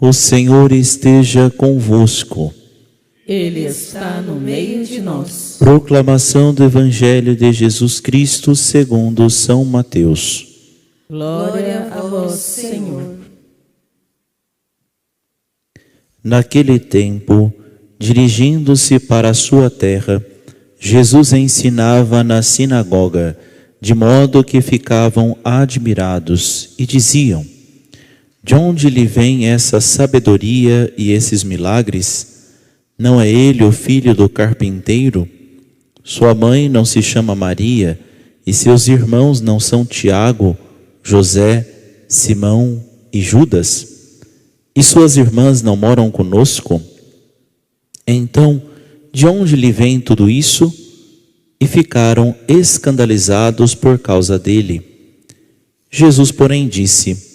O Senhor esteja convosco. Ele está no meio de nós. Proclamação do Evangelho de Jesus Cristo segundo São Mateus. Glória a vós, Senhor. Naquele tempo, dirigindo-se para a sua terra, Jesus ensinava na sinagoga, de modo que ficavam admirados e diziam: de onde lhe vem essa sabedoria e esses milagres? Não é ele o filho do carpinteiro? Sua mãe não se chama Maria, e seus irmãos não são Tiago, José, Simão e Judas? E suas irmãs não moram conosco? Então, de onde lhe vem tudo isso? E ficaram escandalizados por causa dele. Jesus, porém, disse: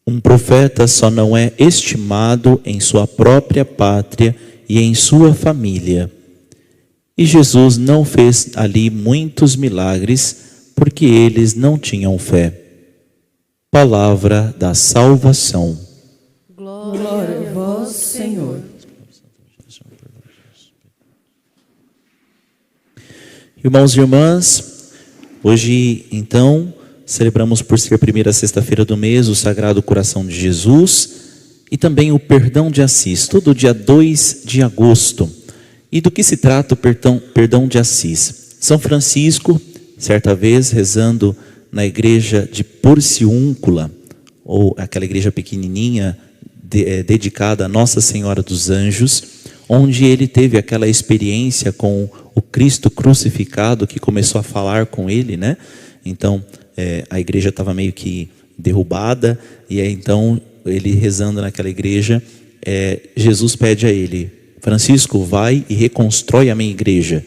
um profeta só não é estimado em sua própria pátria e em sua família. E Jesus não fez ali muitos milagres, porque eles não tinham fé. Palavra da salvação. Glória a vós, Senhor. Irmãos e irmãs, hoje então celebramos, por ser a primeira sexta-feira do mês, o Sagrado Coração de Jesus e também o Perdão de Assis, todo dia 2 de agosto. E do que se trata o Perdão de Assis? São Francisco, certa vez, rezando na igreja de Porciúncula, ou aquela igreja pequenininha dedicada a Nossa Senhora dos Anjos, onde ele teve aquela experiência com o Cristo crucificado que começou a falar com ele, né? Então, a igreja estava meio que derrubada, e aí, então, ele rezando naquela igreja, Jesus pede a ele: Francisco, vai e reconstrói a minha igreja.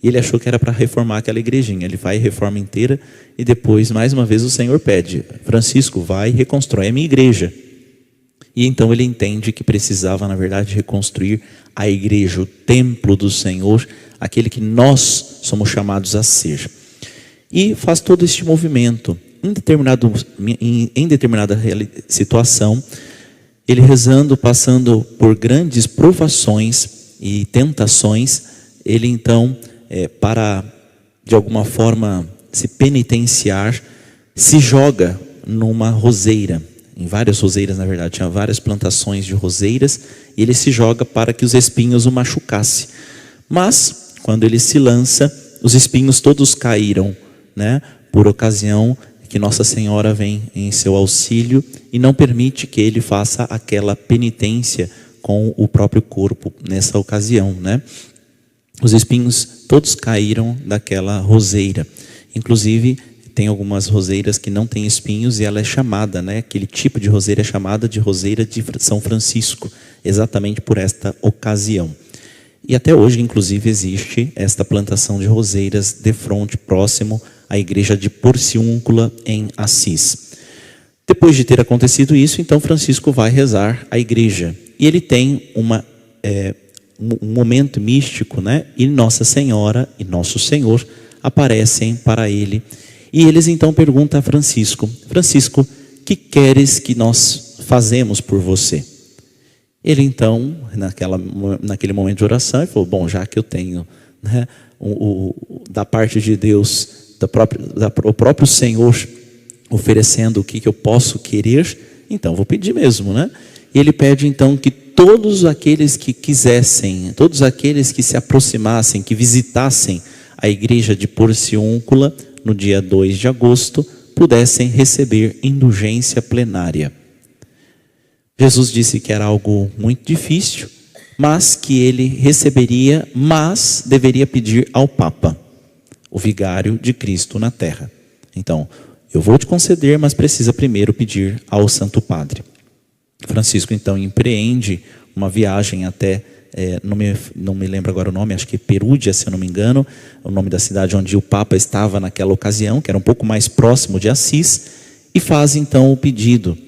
E ele achou que era para reformar aquela igrejinha. Ele vai e reforma inteira, e depois, mais uma vez, o Senhor pede: Francisco, vai e reconstrói a minha igreja. E então ele entende que precisava, na verdade, reconstruir a igreja, o templo do Senhor, aquele que nós somos chamados a ser. E faz todo este movimento. Em determinada situação, ele rezando, passando por grandes provações e tentações, ele então, para de alguma forma se penitenciar, se joga numa roseira. Em várias roseiras, na verdade, tinha várias plantações de roseiras, e ele se joga para que os espinhos o machucassem. Mas, quando ele se lança, os espinhos todos caíram, né? Por ocasião que Nossa Senhora vem em seu auxílio e não permite que ele faça aquela penitência com o próprio corpo nessa ocasião, né? Os espinhos todos caíram daquela roseira. Inclusive, tem algumas roseiras que não têm espinhos e ela é chamada, né? Aquele tipo de roseira é chamada de roseira de São Francisco, exatamente por esta ocasião. E até hoje, inclusive, existe esta plantação de roseiras de frente próximo à igreja de Porciúncula, em Assis. Depois de ter acontecido isso, então Francisco vai rezar à igreja. E ele tem um momento místico, né? E Nossa Senhora e Nosso Senhor aparecem para ele. E eles então perguntam a Francisco: Francisco, que queres que nós fazemos por você? Ele então, naquele momento de oração, ele falou: bom, já que eu tenho, né, da parte de Deus, o próprio Senhor oferecendo o que eu posso querer, então vou pedir mesmo, né? E ele pede então que todos aqueles que quisessem, todos aqueles que se aproximassem, que visitassem a igreja de Porciúncula no dia 2 de agosto, pudessem receber indulgência plenária. Jesus disse que era algo muito difícil, mas que ele receberia, mas deveria pedir ao Papa, o vigário de Cristo na terra. Então, eu vou te conceder, mas precisa primeiro pedir ao Santo Padre. Francisco então empreende uma viagem até, não me lembro agora o nome, acho que Perúdia, se eu não me engano, o nome da cidade onde o Papa estava naquela ocasião, que era um pouco mais próximo de Assis, e faz então o pedido.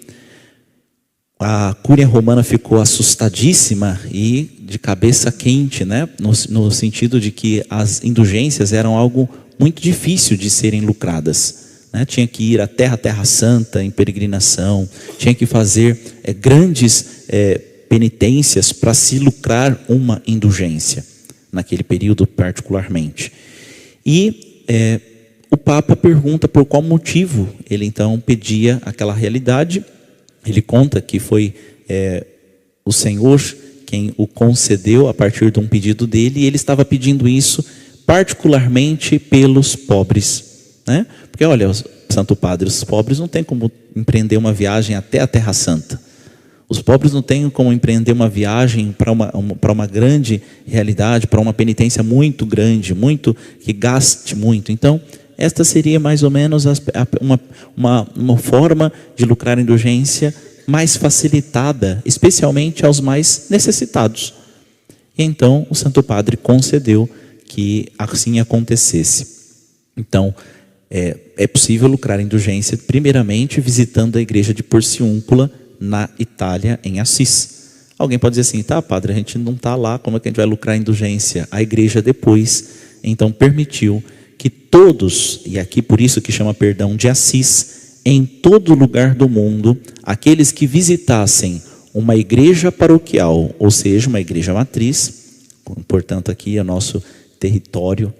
A Cúria Romana ficou assustadíssima e de cabeça quente, né? No sentido de que as indulgências eram algo muito difícil de serem lucradas, né? Tinha que ir até a Terra Santa em peregrinação, tinha que fazer grandes penitências para se lucrar uma indulgência, naquele período particularmente. E o Papa pergunta por qual motivo ele então pedia aquela realidade. Ele conta que foi o Senhor quem o concedeu a partir de um pedido dele, e ele estava pedindo isso particularmente pelos pobres, né? Porque olha, Santo Padre, os pobres não têm como empreender uma viagem até a Terra Santa. Os pobres não têm como empreender uma viagem para uma grande realidade, para uma penitência muito grande, que gaste muito. Então, esta seria mais ou menos uma forma de lucrar a indulgência mais facilitada, especialmente aos mais necessitados. E então o Santo Padre concedeu que assim acontecesse. Então, é possível lucrar a indulgência primeiramente visitando a igreja de Porciúncula, na Itália, em Assis. Alguém pode dizer assim, tá, padre, a gente não está lá, como é que a gente vai lucrar a indulgência? A igreja depois, então, permitiu que todos, e aqui por isso que chama perdão de Assis, em todo lugar do mundo, aqueles que visitassem uma igreja paroquial, ou seja, uma igreja matriz, portanto aqui é o nosso território,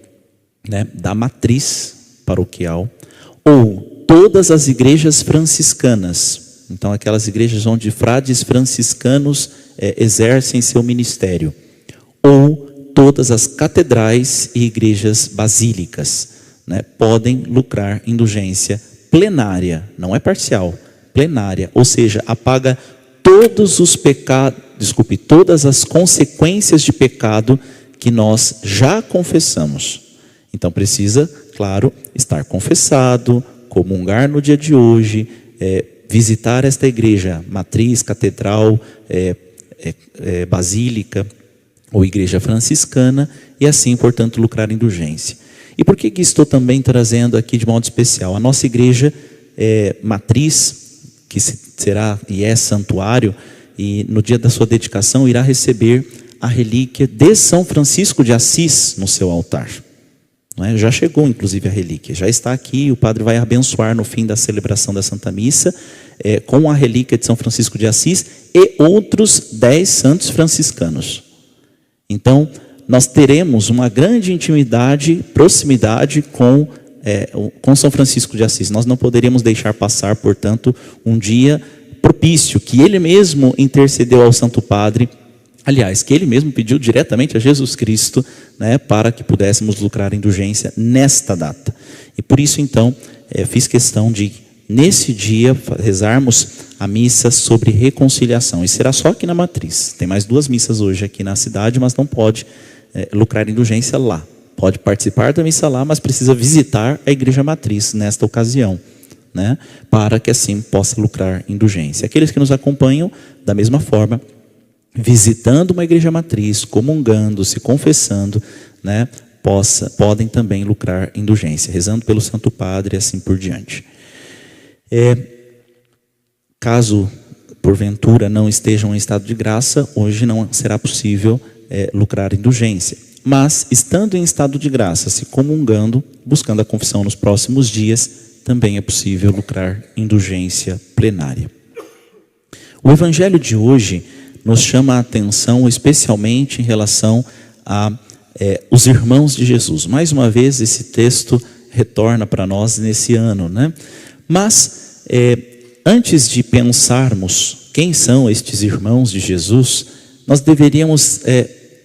né, da matriz paroquial, ou todas as igrejas franciscanas, então aquelas igrejas onde frades franciscanos exercem seu ministério, ou todas as catedrais e igrejas basílicas, né, podem lucrar indulgência plenária, não é parcial, plenária, ou seja, apaga todos os pecados, todas as consequências de pecado que nós já confessamos. Então precisa, claro, estar confessado, comungar no dia de hoje, visitar esta igreja, matriz, catedral, basílica ou igreja franciscana, e assim, portanto, lucrar indulgência. E por que estou também trazendo aqui de modo especial? A nossa igreja matriz, que será e é santuário, e no dia da sua dedicação irá receber a relíquia de São Francisco de Assis no seu altar. Não é? Já chegou inclusive a relíquia, já está aqui, o padre vai abençoar no fim da celebração da Santa Missa, com a relíquia de São Francisco de Assis e outros 10 santos franciscanos. Então, nós teremos uma grande intimidade, proximidade com São Francisco de Assis. Nós não poderíamos deixar passar, portanto, um dia propício, que ele mesmo intercedeu ao Santo Padre, aliás, que ele mesmo pediu diretamente a Jesus Cristo, né, para que pudéssemos lucrar a indulgência nesta data. E por isso, então, fiz questão de, nesse dia, rezarmos a missa sobre reconciliação. E será só aqui na matriz. Tem mais 2 missas hoje aqui na cidade, mas não pode lucrar a indulgência lá. Pode participar da missa lá, mas precisa visitar a igreja matriz nesta ocasião, né, para que assim possa lucrar indulgência. Aqueles que nos acompanham, da mesma forma, visitando uma igreja matriz, comungando, se confessando, né, podem também lucrar indulgência, rezando pelo Santo Padre e assim por diante. Caso, porventura, não estejam em estado de graça, hoje não será possível lucrar indulgência. Mas, estando em estado de graça, se comungando, buscando a confissão nos próximos dias, também é possível lucrar indulgência plenária. O evangelho de hoje nos chama a atenção especialmente em relação a os irmãos de Jesus. Mais uma vez esse texto retorna para nós nesse ano, né? Mas antes de pensarmos quem são estes irmãos de Jesus, nós deveríamos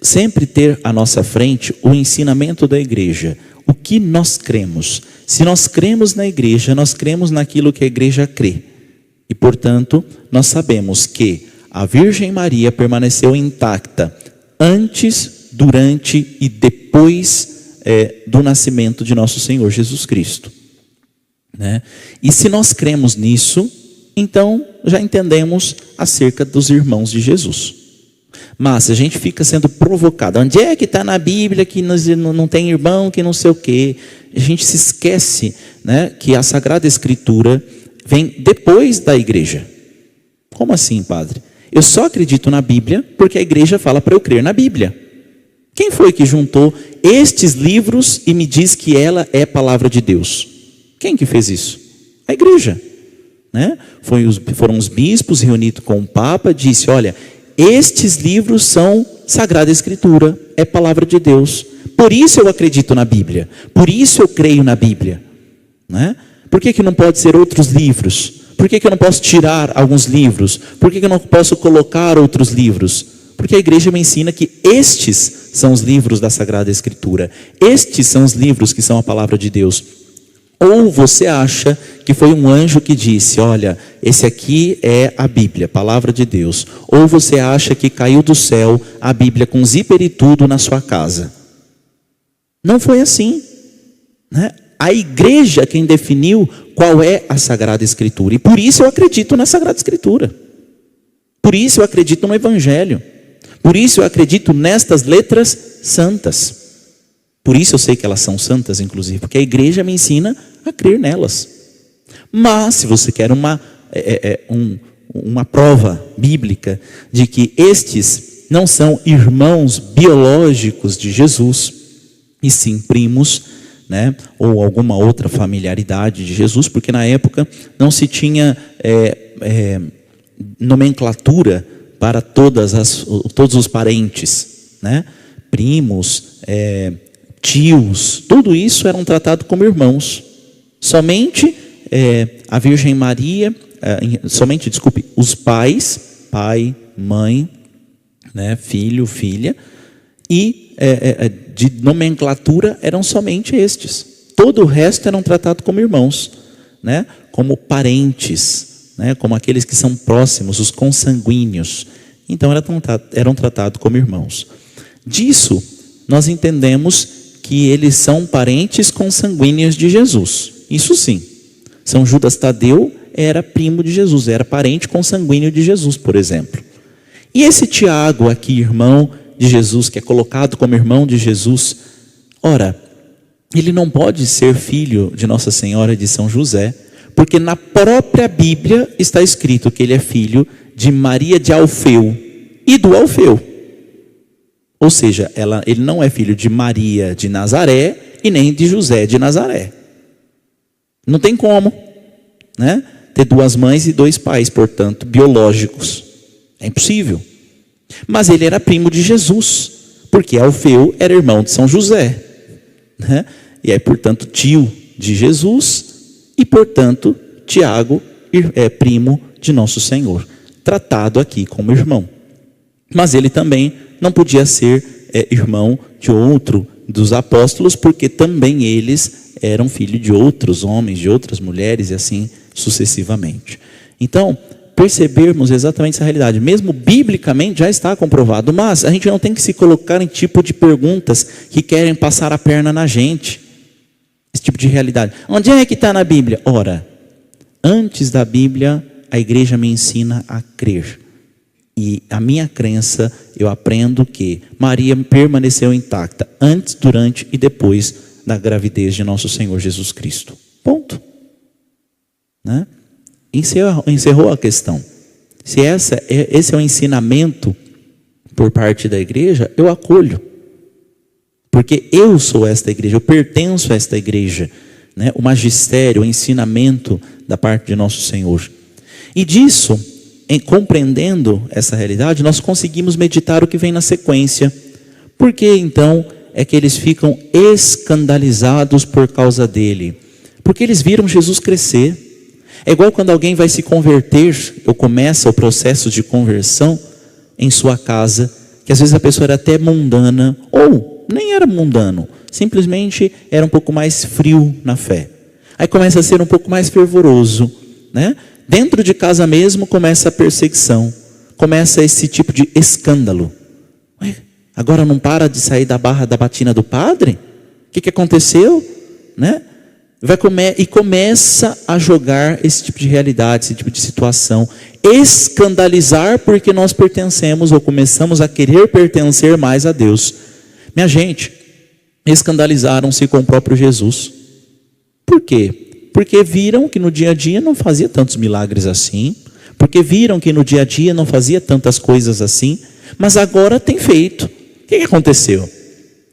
sempre ter à nossa frente o ensinamento da igreja. O que nós cremos? Se nós cremos na igreja, nós cremos naquilo que a igreja crê. E portanto, nós sabemos que a Virgem Maria permaneceu intacta antes, durante e depois do nascimento de nosso Senhor Jesus Cristo, né? E se nós cremos nisso, então já entendemos acerca dos irmãos de Jesus. Mas se a gente fica sendo provocado, onde é que está na Bíblia que não tem irmão, que não sei o quê, a gente se esquece, né, que a Sagrada Escritura vem depois da igreja. Como assim, padre? Eu só acredito na Bíblia porque a igreja fala para eu crer na Bíblia. Quem foi que juntou estes livros e me diz que ela é palavra de Deus? Quem que fez isso? A igreja. né? Foram os bispos reunidos com o Papa, disse: olha, estes livros são Sagrada Escritura, é palavra de Deus. Por isso eu acredito na Bíblia, por isso eu creio na Bíblia, né? Por que não pode ser outros livros? Por que eu não posso tirar alguns livros? Por que eu não posso colocar outros livros? Porque a igreja me ensina que estes são os livros da Sagrada Escritura. Estes são os livros que são a palavra de Deus. Ou você acha que foi um anjo que disse: olha, esse aqui é a Bíblia, palavra de Deus. Ou você acha que caiu do céu a Bíblia com zíper e tudo na sua casa. Não foi assim, né? A igreja quem definiu qual é a Sagrada Escritura. E por isso eu acredito na Sagrada Escritura. Por isso eu acredito no Evangelho. Por isso eu acredito nestas letras santas. Por isso eu sei que elas são santas, inclusive, porque a igreja me ensina a crer nelas. Mas se você quer uma prova bíblica de que estes não são irmãos biológicos de Jesus, e sim primos, né, ou alguma outra familiaridade de Jesus, porque na época não se tinha nomenclatura para todos os parentes, né? Primos, tios, tudo isso eram tratados como irmãos. Somente a Virgem Maria, os pais, pai, mãe, né, filho, filha, e de nomenclatura eram somente estes. Todo o resto eram tratados como irmãos, né, como parentes, né, como aqueles que são próximos, os consanguíneos. Então eram tratados como irmãos. Disso nós entendemos que eles são parentes consanguíneos de Jesus. Isso sim. São Judas Tadeu era primo de Jesus, era parente consanguíneo de Jesus, por exemplo. E esse Tiago aqui, irmão de Jesus, que é colocado como irmão de Jesus, ora, ele não pode ser filho de Nossa Senhora de São José, porque na própria Bíblia está escrito que ele é filho de Maria de Alfeu e do Alfeu. Ou seja, ele não é filho de Maria de Nazaré e nem de José de Nazaré. Não tem como, né, ter duas mães e dois pais, portanto, biológicos. É impossível. Mas ele era primo de Jesus, porque Alfeu era irmão de São José, né? E é, portanto, tio de Jesus e, portanto, Tiago é primo de Nosso Senhor, tratado aqui como irmão. Mas ele também não podia ser irmão de outro dos apóstolos, porque também eles eram filhos de outros homens, de outras mulheres e assim sucessivamente. Então, percebermos exatamente essa realidade, mesmo biblicamente já está comprovado, mas a gente não tem que se colocar em tipo de perguntas que querem passar a perna na gente. Esse tipo de realidade. Onde é que está na Bíblia? Ora, antes da Bíblia, a igreja me ensina a crer. E a minha crença, eu aprendo que Maria permaneceu intacta antes, durante e depois da gravidez de nosso Senhor Jesus Cristo. Ponto. Né? Encerrou a questão. Se esse é o ensinamento por parte da igreja, eu acolho. Porque eu sou esta igreja, eu pertenço a esta igreja, né? O magistério, o ensinamento da parte de nosso Senhor. E disso, compreendendo essa realidade, nós conseguimos meditar o que vem na sequência. Por que então é que eles ficam escandalizados por causa dele? Porque eles viram Jesus crescer. É igual quando alguém vai se converter, ou começa o processo de conversão em sua casa, que às vezes a pessoa era até mundana, ou nem era mundano, simplesmente era um pouco mais frio na fé. Aí começa a ser um pouco mais fervoroso, né? Dentro de casa mesmo começa a perseguição, começa esse tipo de escândalo. Ué, agora não para de sair da barra da batina do padre? O que aconteceu? Né? E começa a jogar esse tipo de realidade, esse tipo de situação. Escandalizar porque nós pertencemos ou começamos a querer pertencer mais a Deus. Minha gente, escandalizaram-se com o próprio Jesus. Por quê? Porque viram que no dia a dia não fazia tantos milagres assim. Porque viram que no dia a dia não fazia tantas coisas assim. Mas agora tem feito. O que aconteceu?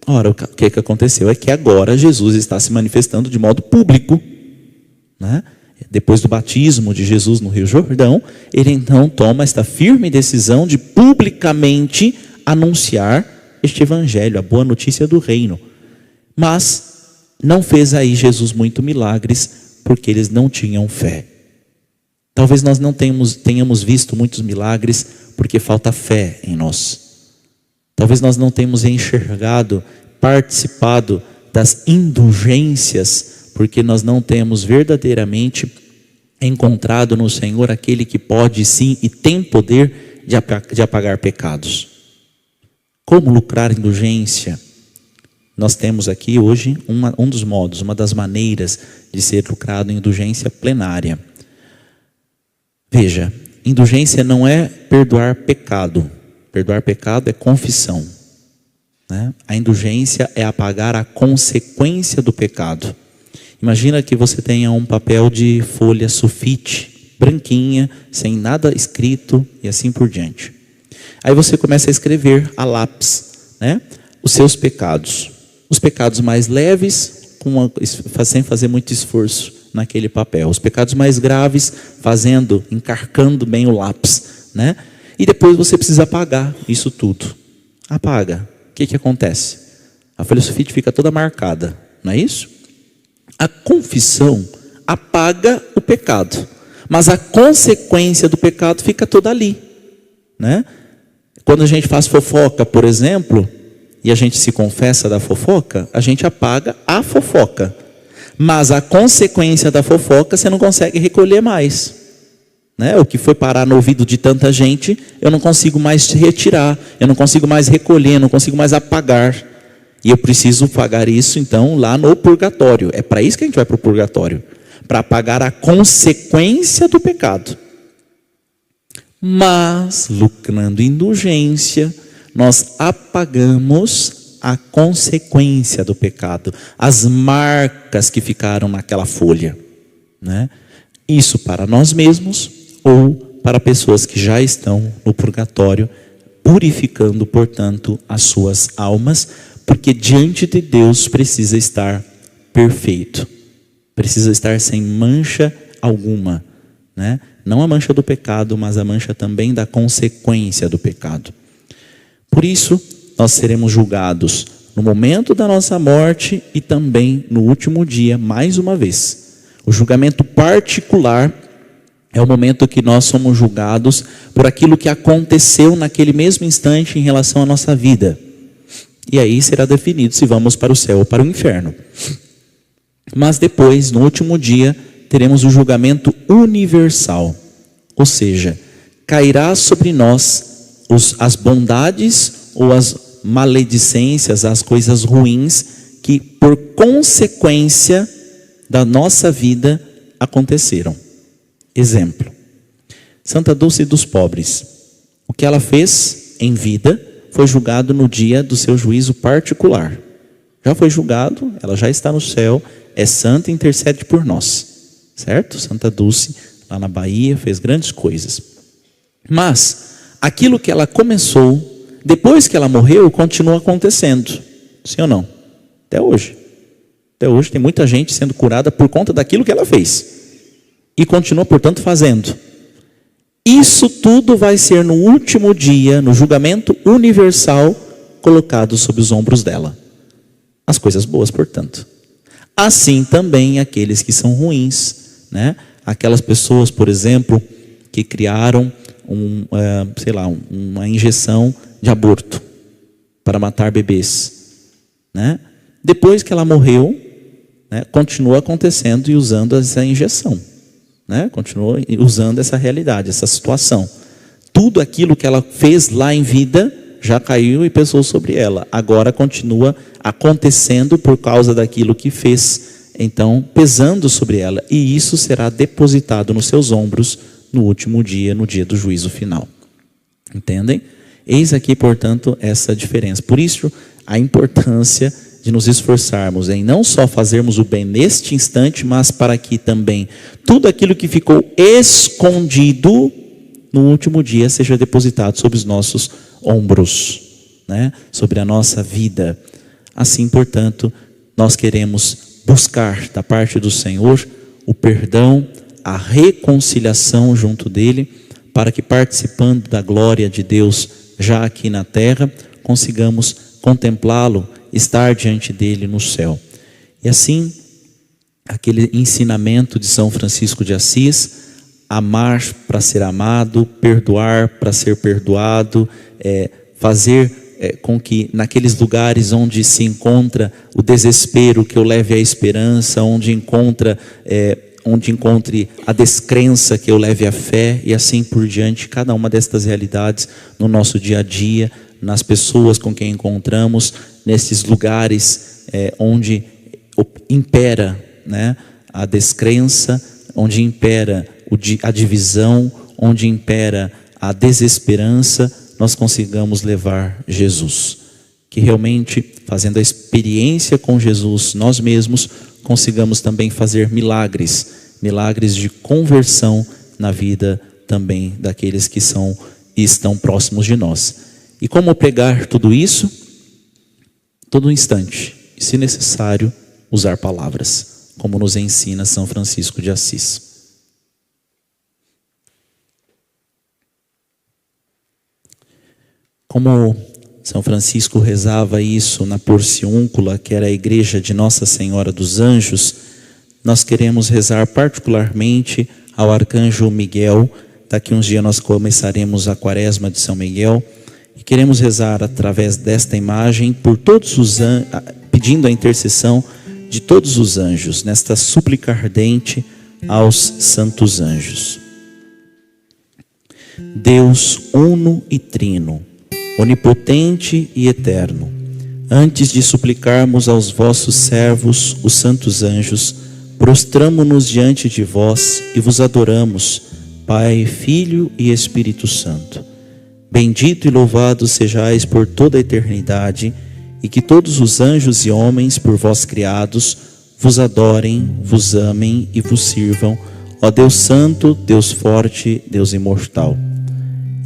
Ora, o que aconteceu é que agora Jesus está se manifestando de modo público, né? Depois do batismo de Jesus no Rio Jordão, ele então toma esta firme decisão de publicamente anunciar este evangelho, a boa notícia do reino. Mas não fez aí Jesus muito milagres, porque eles não tinham fé. Talvez nós não tenhamos visto muitos milagres, porque falta fé em nós. Talvez nós não tenhamos enxergado, participado das indulgências, porque nós não temos verdadeiramente encontrado no Senhor aquele que pode sim e tem poder de apagar pecados. Como lucrar indulgência? Nós temos aqui hoje um dos modos, uma das maneiras de ser lucrado em indulgência plenária. Veja, indulgência não é perdoar pecado. Perdoar pecado é confissão, né? A indulgência é apagar a consequência do pecado. Imagina que você tenha um papel de folha sulfite, branquinha, sem nada escrito e assim por diante. Aí você começa a escrever a lápis, né, os seus pecados. Os pecados mais leves, sem fazer muito esforço naquele papel. Os pecados mais graves, encarcando bem o lápis, né? E depois você precisa apagar isso tudo. Apaga. O que acontece? A folha sulfite fica toda marcada, não é isso? A confissão apaga o pecado, mas a consequência do pecado fica toda ali, né? Quando a gente faz fofoca, por exemplo, e a gente se confessa da fofoca, a gente apaga a fofoca. Mas a consequência da fofoca você não consegue recolher mais, né? O que foi parar no ouvido de tanta gente, eu não consigo mais retirar, eu não consigo mais recolher, não consigo mais apagar. E eu preciso pagar isso então lá no purgatório. É para isso que a gente vai para o purgatório, para apagar a consequência do pecado. Mas, lucrando indulgência, nós apagamos a consequência do pecado, as marcas que ficaram naquela folha, né? Isso para nós mesmos ou para pessoas que já estão no purgatório, purificando, portanto, as suas almas, porque diante de Deus precisa estar perfeito, precisa estar sem mancha alguma, né? Não a mancha do pecado, mas a mancha também da consequência do pecado. Por isso, nós seremos julgados no momento da nossa morte e também no último dia, mais uma vez. O julgamento particular é o momento que nós somos julgados por aquilo que aconteceu naquele mesmo instante em relação à nossa vida. E aí será definido se vamos para o céu ou para o inferno. Mas depois, no último dia, teremos o julgamento universal. Ou seja, cairá sobre nós as bondades ou as maledicências, as coisas ruins que por consequência da nossa vida aconteceram. Exemplo, Santa Dulce dos Pobres. O que ela fez em vida foi julgado no dia do seu juízo particular. Já foi julgado, ela já está no céu, é santa e intercede por nós. Certo? Santa Dulce, lá na Bahia, fez grandes coisas. Mas aquilo que ela começou, depois que ela morreu, continua acontecendo. Sim ou não? Até hoje. Até hoje tem muita gente sendo curada por conta daquilo que ela fez. E continua, portanto, fazendo. Isso tudo vai ser no último dia, no julgamento universal, colocado sob os ombros dela. As coisas boas, portanto. Assim também aqueles que são ruins, né? Aquelas pessoas, por exemplo, que criaram uma injeção de aborto para matar bebês, né? Depois que ela morreu, né, continua acontecendo e usando essa injeção, né? Continua usando essa realidade, essa situação. Tudo aquilo que ela fez lá em vida já caiu e pesou sobre ela. Agora continua acontecendo por causa daquilo que fez, então pesando sobre ela. E isso será depositado nos seus ombros no último dia, no dia do juízo final. Entendem? Eis aqui, portanto, essa diferença. Por isso, a importância de nos esforçarmos em não só fazermos o bem neste instante, mas para que também tudo aquilo que ficou escondido no último dia seja depositado sobre os nossos ombros, né? Sobre a nossa vida. Assim, portanto, nós queremos buscar da parte do Senhor o perdão, a reconciliação junto dele, para que, participando da glória de Deus já aqui na terra, consigamos contemplá-lo, estar diante dele no céu. E assim, aquele ensinamento de São Francisco de Assis: amar para ser amado, perdoar para ser perdoado, fazer com que naqueles lugares onde se encontra o desespero, que eu leve a esperança, onde encontre a descrença, que eu leve a fé, e assim por diante. Cada uma destas realidades no nosso dia a dia, nas pessoas com quem encontramos, nesses lugares onde impera, né, a descrença, onde impera a divisão, onde impera a desesperança, nós consigamos levar Jesus. Que realmente, fazendo a experiência com Jesus, nós mesmos consigamos também fazer milagres de conversão na vida também daqueles que são e estão próximos de nós. E como pregar tudo isso? Todo instante, e se necessário, usar palavras, como nos ensina São Francisco de Assis. Como São Francisco rezava isso na Porciúncula, que era a igreja de Nossa Senhora dos Anjos, nós queremos rezar particularmente ao Arcanjo Miguel. Daqui uns dias nós começaremos a Quaresma de São Miguel, e queremos rezar através desta imagem por todos os anjos, pedindo a intercessão de todos os anjos, nesta súplica ardente aos santos anjos. Deus uno e trino, onipotente e eterno, antes de suplicarmos aos vossos servos, os santos anjos, prostramo-nos diante de vós e vos adoramos, Pai, Filho e Espírito Santo. Bendito e louvado sejais por toda a eternidade, e que todos os anjos e homens por vós criados vos adorem, vos amem e vos sirvam, ó Deus Santo, Deus Forte, Deus Imortal.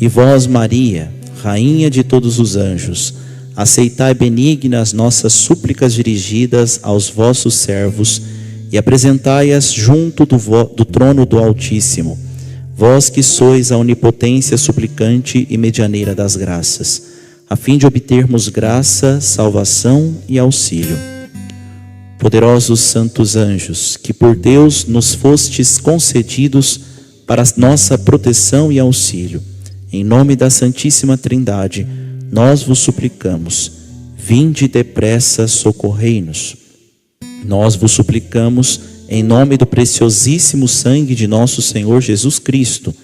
E vós, Maria, Rainha de todos os anjos, aceitai benigna as nossas súplicas dirigidas aos vossos servos e apresentai-as junto do trono do Altíssimo, vós que sois a onipotência suplicante e medianeira das graças, a fim de obtermos graça, salvação e auxílio. Poderosos santos anjos, que por Deus nos fostes concedidos para nossa proteção e auxílio, em nome da Santíssima Trindade, nós vos suplicamos, vinde depressa, socorrei-nos. Nós vos suplicamos, em nome do preciosíssimo sangue de nosso Senhor Jesus Cristo,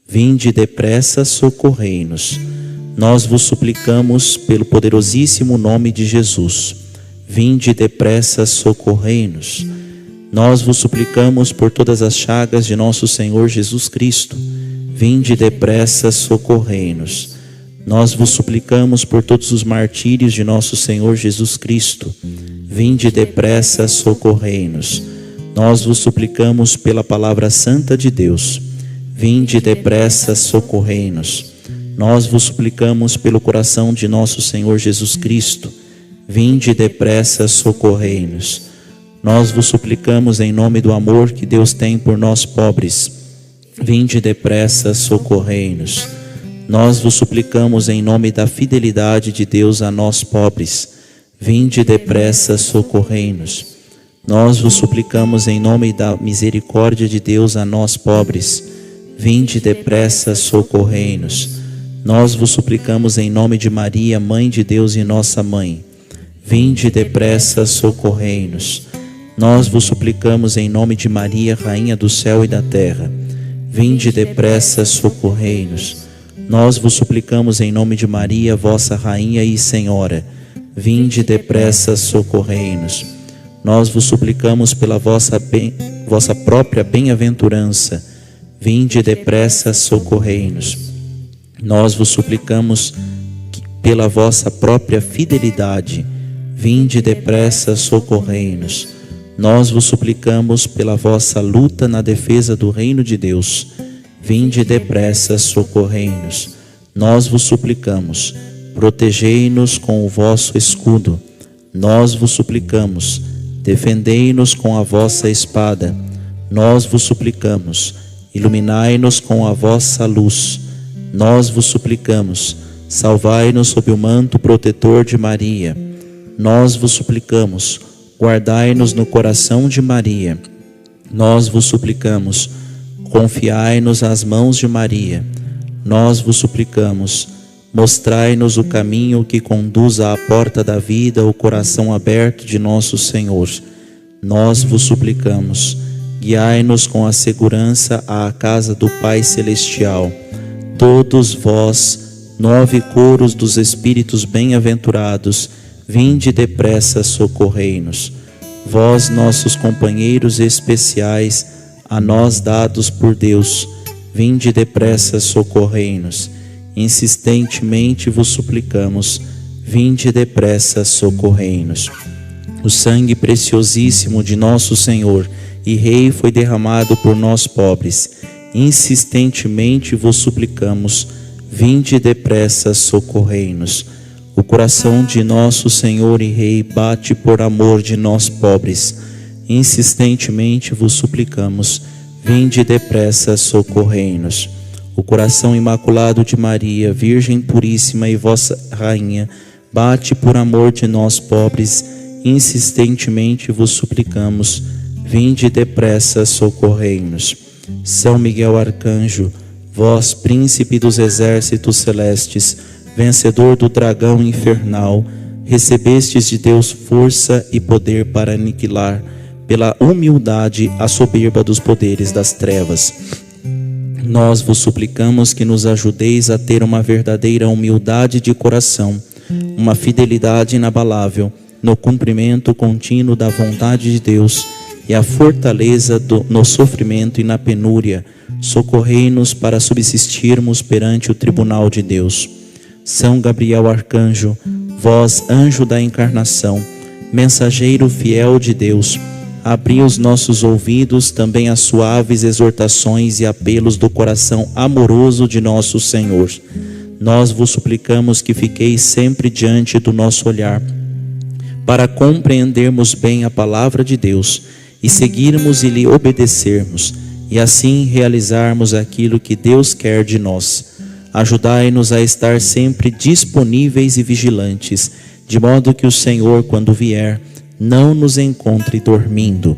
vinde depressa, socorrei-nos. Nós vos suplicamos, pelo poderosíssimo nome de Jesus, vinde depressa, socorrei-nos. Nós vos suplicamos por todas as chagas de nosso Senhor Jesus Cristo, vinde depressa, socorrei-nos. Nós vos suplicamos por todos os martírios de nosso Senhor Jesus Cristo, vinde depressa, socorrei-nos. Nós vos suplicamos pela palavra santa de Deus, vinde depressa, socorrei-nos. Nós vos suplicamos pelo coração de nosso Senhor Jesus Cristo, vinde depressa, socorrei-nos. Nós vos suplicamos em nome do amor que Deus tem por nós pobres, vinde depressa, socorrei-nos. Nós vos suplicamos em nome da fidelidade de Deus a nós pobres, vinde depressa, socorrei-nos. Nós vos suplicamos em nome da misericórdia de Deus a nós pobres, vinde depressa, socorrei-nos. Nós vos suplicamos em nome de Maria, Mãe de Deus e nossa Mãe, vinde depressa, socorrei-nos. Nós vos suplicamos em nome de Maria, Rainha do céu e da terra, vinde depressa, socorrei-nos. Nós vos suplicamos em nome de Maria, vossa Rainha e Senhora, vinde depressa, socorrei-nos. Nós vos suplicamos pela vossa própria bem-aventurança, vinde depressa, socorrei-nos. Nós vos suplicamos pela vossa própria fidelidade, vinde depressa, socorrei-nos. Nós vos suplicamos pela vossa luta na defesa do reino de Deus, vinde depressa, socorrei-nos. Nós vos suplicamos, protegei-nos com o vosso escudo. Nós vos suplicamos, defendei-nos com a vossa espada. nós vos suplicamos, iluminai-nos com a vossa luz. Nós vos suplicamos, salvai-nos sob o manto protetor de Maria. Nós vos suplicamos, guardai-nos no coração de Maria. Nós vos suplicamos, confiai-nos às mãos de Maria. Nós vos suplicamos, mostrai-nos o caminho que conduz à porta da vida, o coração aberto de nosso Senhor. Nós vos suplicamos, guiai-nos com a segurança à casa do Pai Celestial. Todos vós, 9 coros dos Espíritos bem-aventurados, vinde depressa, socorrei-nos. Vós, nossos companheiros especiais, a nós dados por Deus, vinde depressa, socorrei-nos. Insistentemente vos suplicamos, vinde depressa, socorrei-nos. O sangue preciosíssimo de nosso Senhor e Rei foi derramado por nós pobres. Insistentemente vos suplicamos, vinde depressa, socorrei-nos. O coração de nosso Senhor e Rei bate por amor de nós pobres. Insistentemente vos suplicamos, vinde depressa, socorrei-nos. O coração imaculado de Maria, Virgem puríssima e vossa Rainha, bate por amor de nós pobres. Insistentemente vos suplicamos, vinde depressa, socorrei-nos. São Miguel Arcanjo, vós, príncipe dos exércitos celestes, vencedor do dragão infernal, recebestes de Deus força e poder para aniquilar, pela humildade, a soberba dos poderes das trevas. Nós vos suplicamos que nos ajudeis a ter uma verdadeira humildade de coração, uma fidelidade inabalável no cumprimento contínuo da vontade de Deus e a fortaleza no sofrimento e na penúria. Socorrei-nos para subsistirmos perante o tribunal de Deus. São Gabriel Arcanjo, vós, anjo da encarnação, mensageiro fiel de Deus, abri os nossos ouvidos também às suaves exortações e apelos do coração amoroso de nosso Senhor. Nós vos suplicamos que fiqueis sempre diante do nosso olhar, para compreendermos bem a palavra de Deus e seguirmos e lhe obedecermos, e assim realizarmos aquilo que Deus quer de nós. Ajudai-nos a estar sempre disponíveis e vigilantes, de modo que o Senhor, quando vier, não nos encontre dormindo.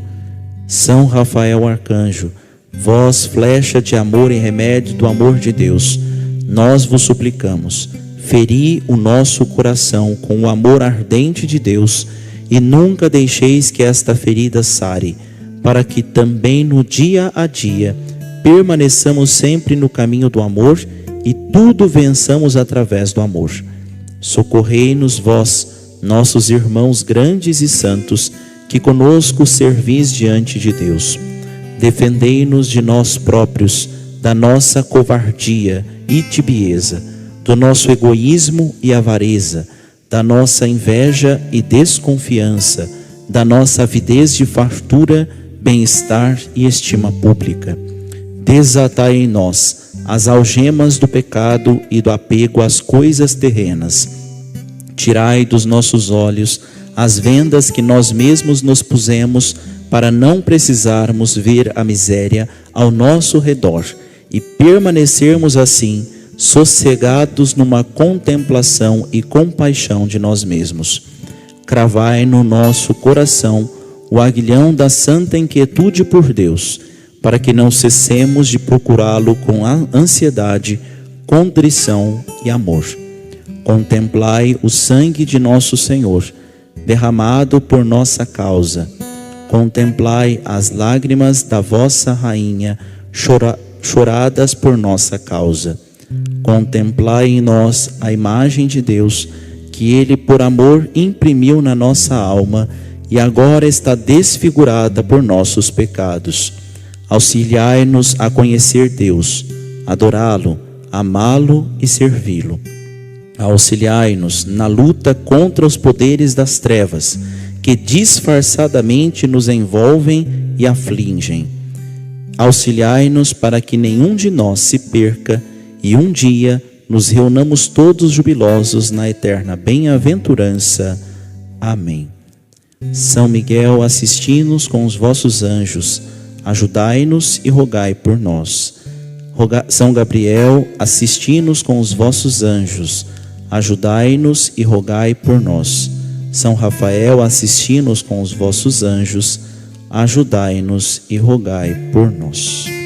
São Rafael Arcanjo, vós, flecha de amor e remédio do amor de Deus, nós vos suplicamos, feri o nosso coração com o amor ardente de Deus e nunca deixeis que esta ferida sare, para que também no dia a dia permaneçamos sempre no caminho do amor e tudo vençamos através do amor. Socorrei-nos vós, nossos irmãos grandes e santos, que conosco servis diante de Deus. Defendei-nos de nós próprios, da nossa covardia e tibieza, do nosso egoísmo e avareza, da nossa inveja e desconfiança, da nossa avidez de fartura, bem-estar e estima pública. Desatai em nós as algemas do pecado e do apego às coisas terrenas. Tirai dos nossos olhos as vendas que nós mesmos nos pusemos para não precisarmos ver a miséria ao nosso redor e permanecermos assim sossegados numa contemplação e compaixão de nós mesmos. Cravai no nosso coração o aguilhão da santa inquietude por Deus, para que não cessemos de procurá-lo com ansiedade, contrição e amor. Contemplai o sangue de nosso Senhor, derramado por nossa causa. Contemplai as lágrimas da vossa Rainha, choradas por nossa causa. Contemplai em nós a imagem de Deus, que Ele por amor imprimiu na nossa alma e agora está desfigurada por nossos pecados. Auxiliai-nos a conhecer Deus, adorá-lo, amá-lo e servi-lo. Auxiliai-nos na luta contra os poderes das trevas, que disfarçadamente nos envolvem e afligem. Auxiliai-nos para que nenhum de nós se perca e um dia nos reunamos todos jubilosos na eterna bem-aventurança. Amém. São Miguel, assisti-nos com os vossos anjos, ajudai-nos e rogai por nós. São Gabriel, assisti-nos com os vossos anjos, ajudai-nos e rogai por nós. São Rafael, assisti-nos com os vossos anjos, ajudai-nos e rogai por nós.